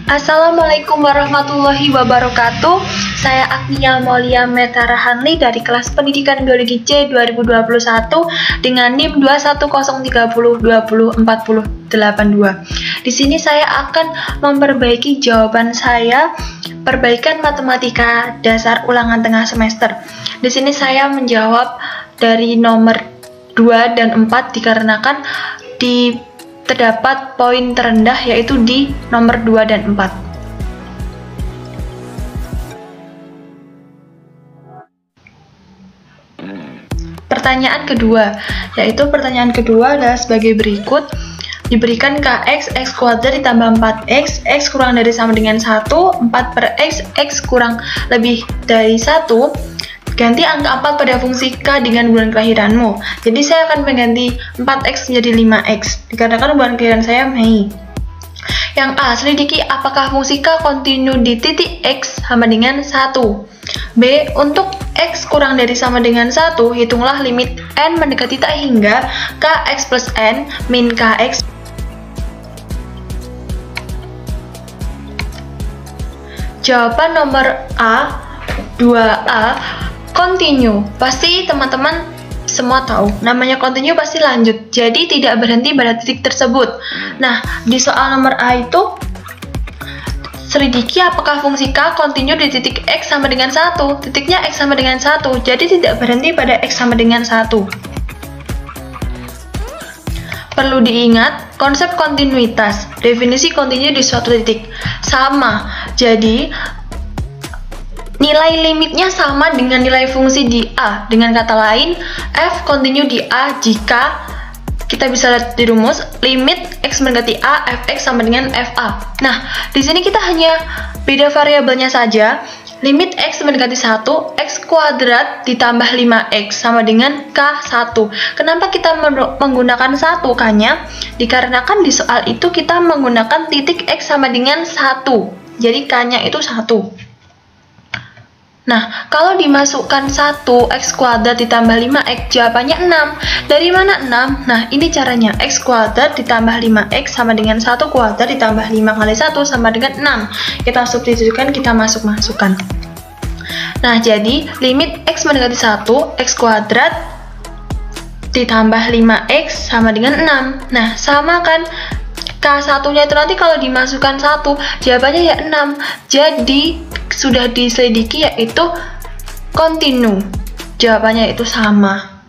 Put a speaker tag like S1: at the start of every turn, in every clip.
S1: Assalamualaikum warahmatullahi wabarakatuh. Saya Agnia Maulia Metarahanli dari kelas Pendidikan Biologi C 2021 dengan NIM 21030204082. Di sini saya akan memperbaiki jawaban saya perbaikan matematika dasar ulangan tengah semester. Di sini saya menjawab dari nomor 2 dan 4 dikarenakan terdapat poin terendah yaitu di nomor 2 dan 4. Pertanyaan kedua, yaitu pertanyaan kedua adalah sebagai berikut. Diberikan kx, x kuadrat ditambah 4x, x kurang dari sama dengan 1, 4 per x, x kurang lebih dari 1. Ganti angka 4 pada fungsi K dengan bulan kelahiranmu. Jadi saya akan mengganti 4x menjadi 5x, dikarenakan bulan kelahiran saya Mei. Yang A, selidiki apakah fungsi K kontinu di titik X sama dengan 1. B, untuk X kurang dari sama dengan 1, hitunglah limit N mendekati tak hingga Kx plus N min Kx. Jawaban nomor A, 2A, continue. Pasti teman-teman semua tahu, namanya continue pasti lanjut, jadi tidak berhenti pada titik tersebut. Nah, di soal nomor A itu selidiki apakah fungsi K continue di titik X sama dengan 1. Titiknya X sama dengan 1, jadi tidak berhenti pada X sama dengan 1. Perlu diingat konsep kontinuitas, definisi continue di suatu titik sama, jadi nilai limitnya sama dengan nilai fungsi di A. Dengan kata lain, f continue di A jika kita bisa lihat di rumus limit x mendekati A, fx sama dengan fa. Nah, di sini kita hanya beda variabelnya saja. Limit x mendekati 1, x kuadrat ditambah 5x sama dengan k1. Kenapa kita menggunakan 1 K-nya? Dikarenakan di soal itu kita menggunakan titik x sama dengan 1. Jadi K-nya itu 1. Nah, kalau dimasukkan 1, x kuadrat ditambah 5x, jawabannya 6. Dari mana 6? Nah, ini caranya. X kuadrat ditambah 5x sama dengan 1 kuadrat ditambah 5 kali 1 sama dengan 6. Kita substitusikan, kita masukkan. Nah, jadi limit x mendekati 1, x kuadrat ditambah 5x sama dengan 6. Nah, sama kan? K1-nya itu nanti kalau dimasukkan 1, jawabannya ya 6. Jadi, sudah diselidiki yaitu continue. Jawabannya itu sama.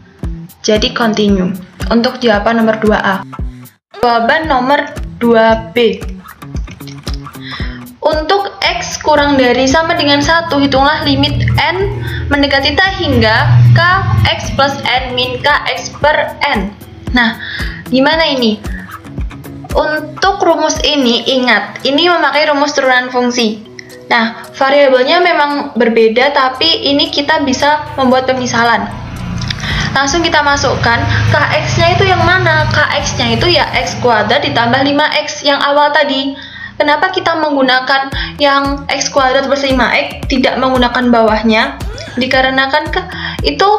S1: Jadi continue. Untuk jawaban nomor 2A. Jawaban nomor 2B. Untuk X kurang dari sama dengan 1, hitunglah limit N mendekati tak hingga Kx plus N min Kx per N. Nah, gimana ini? Untuk rumus ini, ingat, ini memakai rumus turunan fungsi. Nah, variabelnya memang berbeda, tapi ini kita bisa membuat pemisalan. Langsung kita masukkan, Kx-nya itu yang mana? Kx-nya itu ya x kuadrat ditambah 5x yang awal tadi. Kenapa kita menggunakan yang x kuadrat plus 5x, tidak menggunakan bawahnya? Dikarenakan itu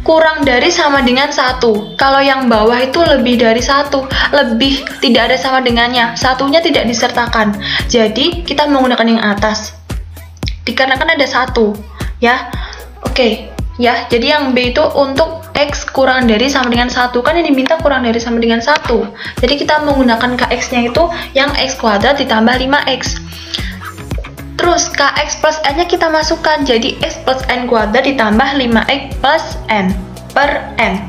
S1: kurang dari sama dengan 1. Kalau yang bawah itu lebih dari 1, lebih tidak ada sama dengannya, satunya tidak disertakan. Jadi kita menggunakan yang atas dikarenakan ada 1 ya. Oke ya, jadi yang B itu untuk x kurang dari sama dengan 1, kan yang diminta kurang dari sama dengan 1. Jadi kita menggunakan Kx nya itu yang x kuadrat ditambah 5x. Terus Kx plus N nya kita masukkan, jadi x plus N kuadrat ditambah 5x plus N per N.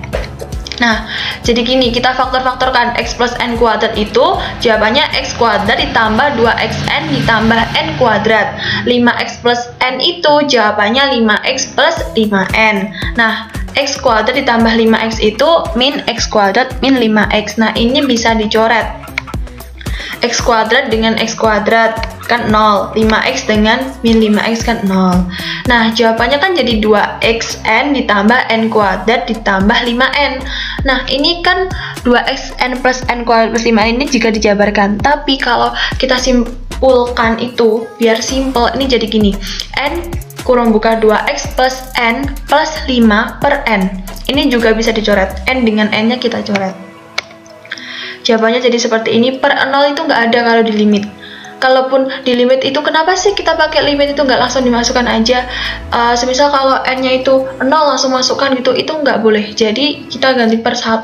S1: Nah, jadi gini, kita faktor-faktorkan x plus N kuadrat itu, jawabannya x kuadrat ditambah 2xN ditambah N kuadrat. 5x plus N itu jawabannya 5x plus 5N. Nah, x kuadrat ditambah 5x itu min x kuadrat min 5x. Nah, ini bisa dicoret. X kuadrat dengan x kuadrat kan 0, 5x dengan min 5x kan 0. Nah, jawabannya kan jadi 2xn ditambah n kuadrat ditambah 5n. Nah, ini kan 2xn plus n kuadrat plus 5n ini jika dijabarkan. Tapi kalau kita simpulkan itu, biar simple, ini jadi gini. N kurung buka 2x plus n plus 5 per n. Ini juga bisa dicoret. N dengan n-nya kita coret. Jawabannya jadi seperti ini. Per 0 itu nggak ada kalau di limit. Kalaupun di limit itu, kenapa sih kita pakai limit itu nggak langsung dimasukkan aja? Semisal kalau n-nya itu 0 langsung masukkan gitu, itu nggak boleh. Jadi kita ganti per 1.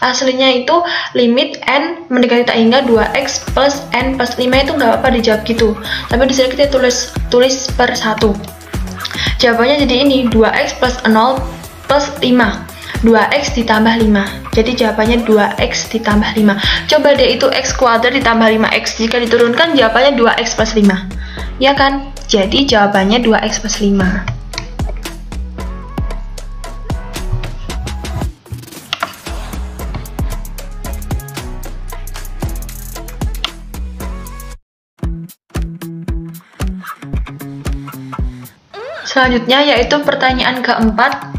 S1: Aslinya itu limit n mendekati tak hingga 2x plus n plus 5, itu nggak apa-apa dijawab gitu. Tapi di sini kita tulis per 1. Jawabannya jadi ini, 2x plus 0 plus 5. 2x ditambah 5. Jadi jawabannya 2x ditambah 5. Coba deh itu x kuadrat ditambah 5x. Jika diturunkan jawabannya 2x plus 5. Ya kan? Jadi jawabannya 2x plus 5. Selanjutnya yaitu pertanyaan keempat.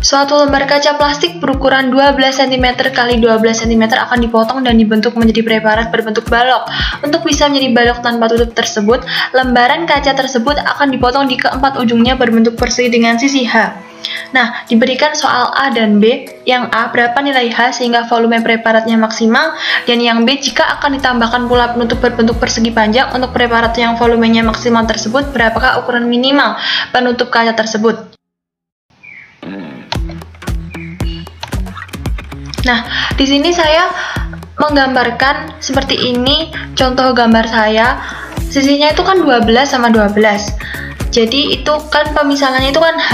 S1: Suatu lembar kaca plastik berukuran 12 cm x 12 cm akan dipotong dan dibentuk menjadi preparat berbentuk balok. Untuk bisa menjadi balok tanpa tutup tersebut, lembaran kaca tersebut akan dipotong di keempat ujungnya berbentuk persegi dengan sisi H. Nah, diberikan soal A dan B. Yang A, berapa nilai H sehingga volume preparatnya maksimal, dan yang B, jika akan ditambahkan pula penutup berbentuk persegi panjang untuk preparat yang volumenya maksimal tersebut, berapakah ukuran minimal penutup kaca tersebut? Nah, di sini saya menggambarkan seperti ini contoh gambar saya. Sisinya itu kan 12 sama 12. Jadi itu kan pemisahannya itu kan H.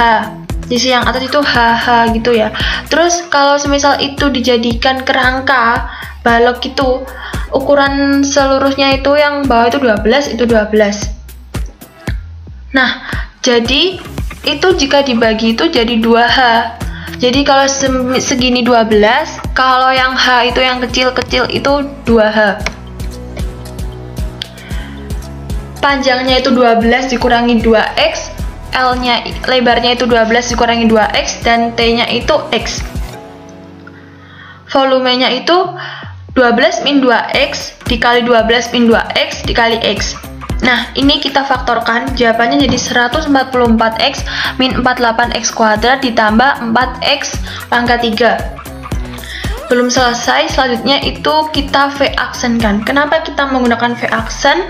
S1: Sisi yang atas itu HH gitu ya. Terus kalau semisal itu dijadikan kerangka balok itu, ukuran seluruhnya itu yang bawah itu 12, itu 12. Nah, jadi itu jika dibagi itu jadi 2H. Jadi kalau segini 12, kalau yang H itu yang kecil-kecil itu 2H. Panjangnya itu 12 dikurangi 2x, L-nya lebarnya itu 12 dikurangi 2x, dan T-nya itu x. Volumenya itu 12 min 2x dikali 12 min 2x dikali x. Nah, ini kita faktorkan, jawabannya jadi 144x min 48x kuadrat ditambah 4x pangkat 3. Belum selesai, selanjutnya itu kita V-aksenkan. Kenapa kita menggunakan V-aksen?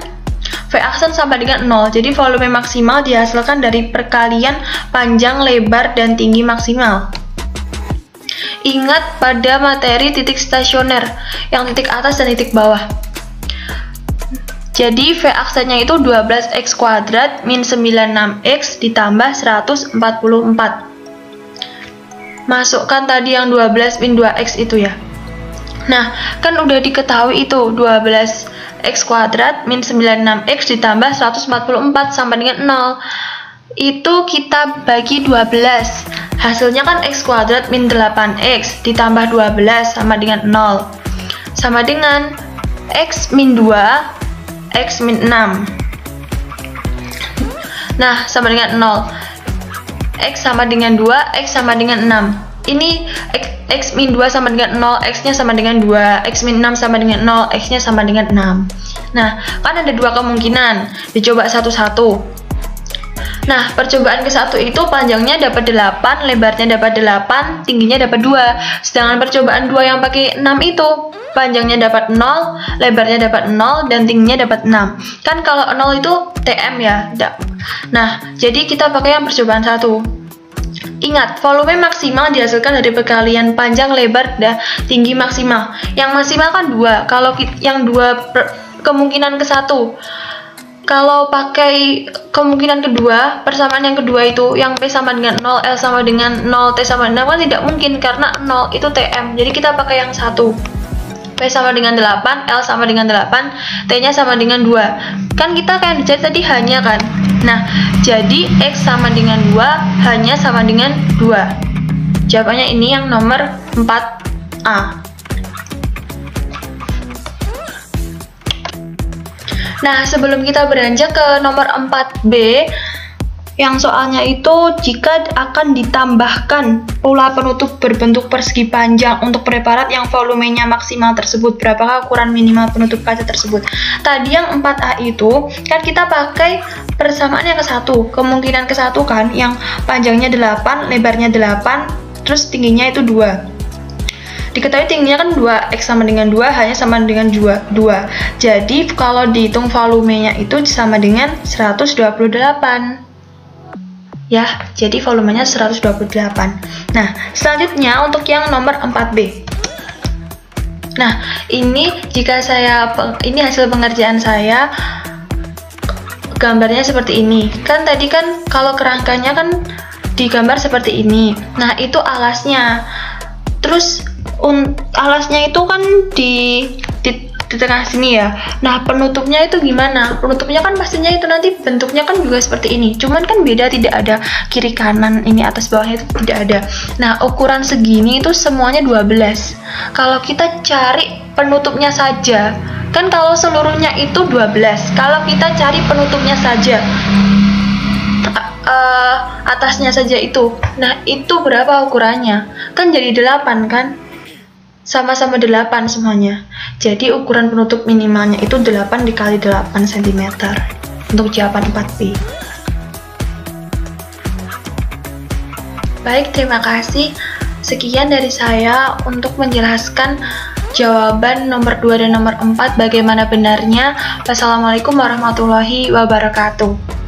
S1: V-aksen sama dengan 0, jadi volume maksimal dihasilkan dari perkalian panjang, lebar, dan tinggi maksimal. Ingat pada materi titik stasioner, yang titik atas dan titik bawah. Jadi V aksennya itu 12x kuadrat min 96x ditambah 144. Masukkan tadi yang 12 min 2x itu ya. Nah, kan udah diketahui itu 12x kuadrat min 96x ditambah 144 sama dengan 0. Itu kita bagi 12. Hasilnya kan x kuadrat min 8x ditambah 12 sama dengan 0. Sama dengan x min 2 x min 6. Nah, sama dengan 0. X sama dengan 2, X sama dengan 6. Ini X min 2 sama dengan 0, X-nya sama dengan 2. X min 6 sama dengan 0, X-nya sama dengan 6. Nah, kan ada dua kemungkinan. Dicoba satu-satu. Nah, percobaan ke-1 itu panjangnya dapat 8, lebarnya dapat 8, tingginya dapat 2. Sedangkan percobaan 2 yang pakai 6 itu, panjangnya dapat 0, lebarnya dapat 0, dan tingginya dapat 6. Kan kalau 0 itu TM ya. Nah, jadi kita pakai yang percobaan 1. Ingat, volume maksimal dihasilkan dari perkalian panjang, lebar, dan tinggi maksimal. Yang maksimal kan 2. Kalau yang 2 kemungkinan ke-1. Kalau pakai kemungkinan kedua, persamaan yang kedua itu, yang P sama dengan 0, L sama dengan 0, T sama dengan 6, kan tidak mungkin karena 0 itu TM. Jadi kita pakai yang 1. P sama dengan 8, L sama dengan 8, T-nya sama dengan 2. Kan kita kayak dicari tadi hanya kan. Nah, jadi X sama dengan 2, hanya sama dengan 2. Jawabannya ini yang nomor 4A. Nah, sebelum kita beranjak ke nomor 4B, yang soalnya itu jika akan ditambahkan pula penutup berbentuk persegi panjang untuk preparat yang volumenya maksimal tersebut, berapakah ukuran minimal penutup kaca tersebut? Tadi yang 4A itu, kan kita pakai persamaan yang ke-1, kemungkinan ke-1 kan, yang panjangnya 8, lebarnya 8, terus tingginya itu 2. Diketahui tingginya kan 2, X sama dengan 2, H-nya sama dengan 2. Jadi kalau dihitung volumenya itu sama dengan 128. Ya, jadi volumenya 128. Nah, selanjutnya untuk yang nomor 4B. Nah, ini hasil pengerjaan saya. Gambarnya seperti ini. Kan tadi kan kalau kerangkanya kan digambar seperti ini. Nah, itu alasnya. Terus alasnya itu kan di tengah sini ya. Nah, penutupnya itu gimana? Penutupnya kan pastinya itu nanti bentuknya kan juga seperti ini. Cuman kan beda, tidak ada kiri kanan, ini atas bawahnya itu tidak ada. Nah, ukuran segini itu semuanya 12. Kalau kita cari penutupnya saja, kan kalau seluruhnya itu 12. Kalau kita cari penutupnya saja, atasnya saja itu. Nah, itu berapa ukurannya? Kan jadi 8 kan? Sama-sama 8 semuanya. Jadi ukuran penutup minimalnya itu 8 dikali 8 cm untuk jawaban 4B. Baik, terima kasih. Sekian dari saya untuk menjelaskan jawaban nomor 2 dan nomor 4 bagaimana benarnya. Wassalamualaikum warahmatullahi wabarakatuh.